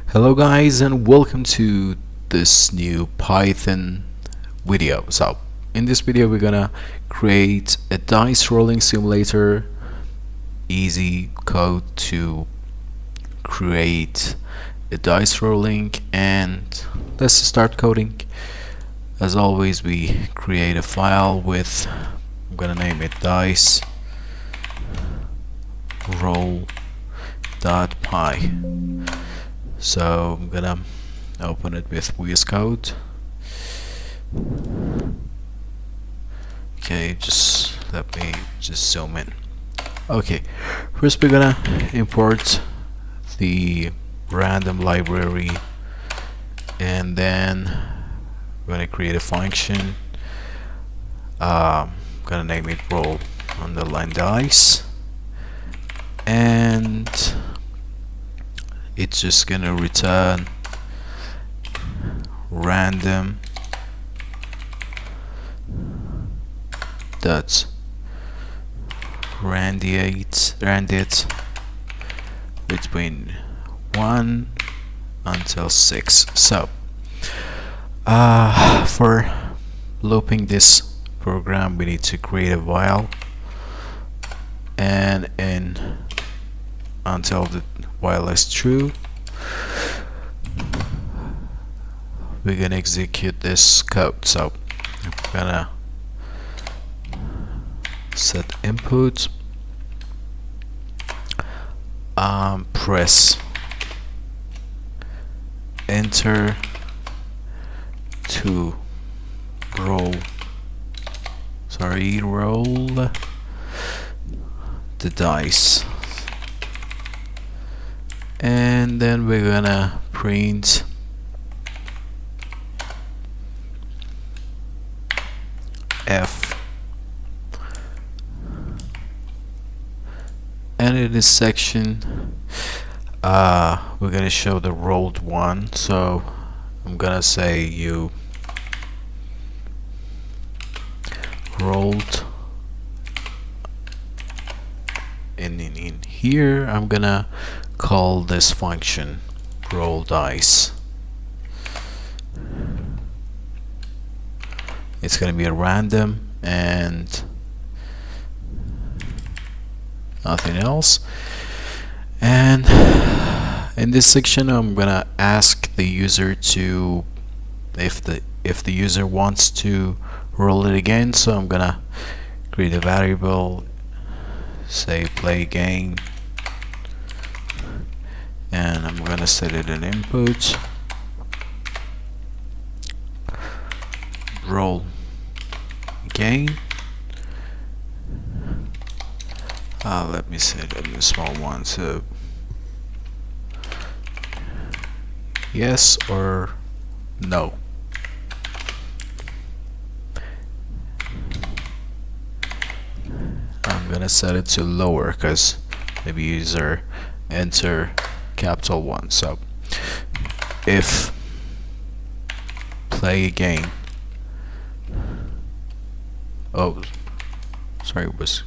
Hello guys and welcome to this new Python video. So in this video we're gonna create a dice rolling simulator. Easy code to create a dice rolling, and let's start coding. As always, we create a file with, I'm gonna name it dice roll.py. So I'm gonna open it with VS Code. Okay, just let me just zoom in. Okay, first we're gonna import the random library, and then we're gonna create a function. I'm gonna name it roll underline dice, and it's just gonna return random dot randit between 1 until 6. So for looping this program, we need to create a while, and in until the while is true, we're gonna execute this code. So I'm gonna set input, press enter to roll the dice, and then we're gonna print F, and in this section we're gonna show the rolled one. So I'm gonna say you rolled, and in here I'm gonna call this function roll dice. It's gonna be a random and nothing else. And in this section I'm gonna ask the user to, if the user wants to roll it again. So I'm gonna create a variable, say play game, and I'm gonna set it an input roll again. Let me set a small one, so yes or no. I'm gonna set it to lower because maybe user enter capital 1. So if play again, oh sorry, it was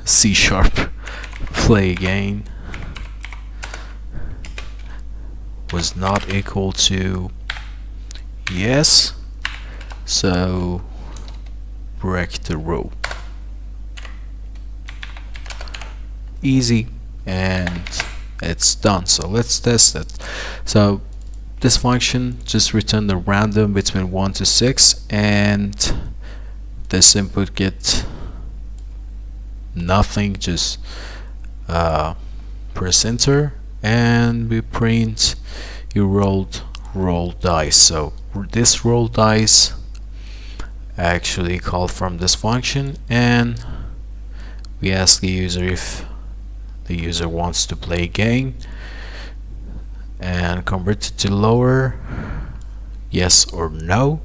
C#, play again was not equal to yes, so break the row. Easy, and it's done. So let's test it. So this function just returned the random between 1 to 6, and this input get nothing, just press enter, and we print you roll dice. So this roll dice actually called from this function, and we ask the user if the user wants to play again and convert it to lower, yes or no.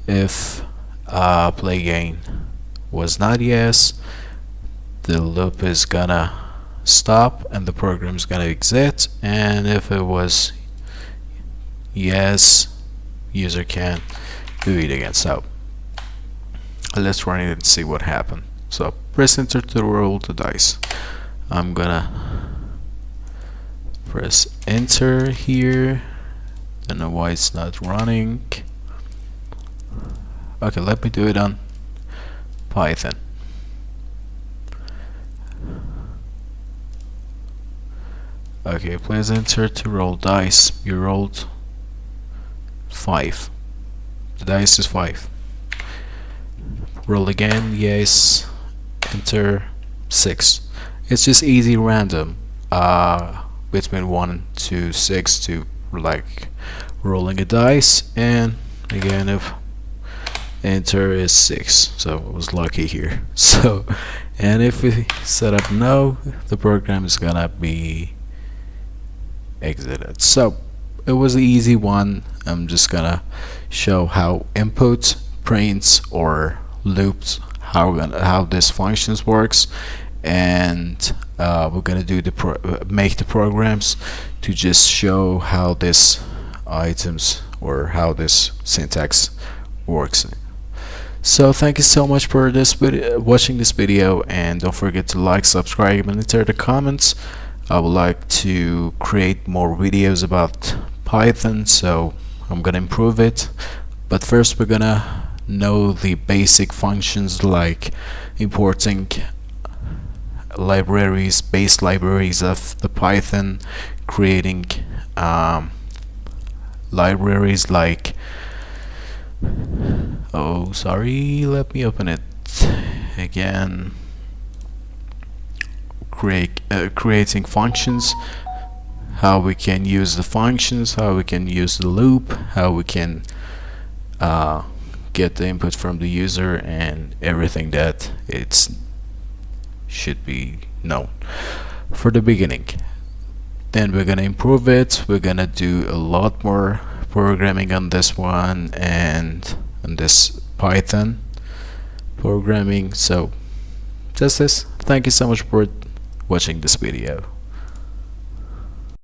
If play again was not yes, the loop is gonna stop and the program is gonna exit, and if it was yes, user can do it again. So let's run it and see what happened. So press enter to roll the dice. I'm gonna Press enter here. Don't know why it's not running. Okay, let me do it on Python. Okay, please enter to roll dice. You rolled 5. The dice is 5. Roll again, yes. Enter 6. It's just easy random. Between 1 to 6 to like rolling a dice, and again if enter is 6, so I was lucky here. So, and if we set up no, the program is gonna be exited. So it was an easy one. I'm just gonna show how input, prints, or loops, how this functions works, and we're gonna do make the programs to just show how this items or how this syntax works. So thank you so much for watching this video, and don't forget to like, subscribe, and enter the comments. I would like to create more videos about Python, so I'm gonna improve it. But first we're gonna know the basic functions like importing libraries, base libraries of the Python, creating libraries like, oh sorry, let me open it again. Creating functions, how we can use the functions, how we can use the loop, how we can get the input from the user, and everything that it's should be known for the beginning. Then we're gonna improve it. We're gonna do a lot more programming on this one and on this Python programming. So just this. Thank you so much for watching this video.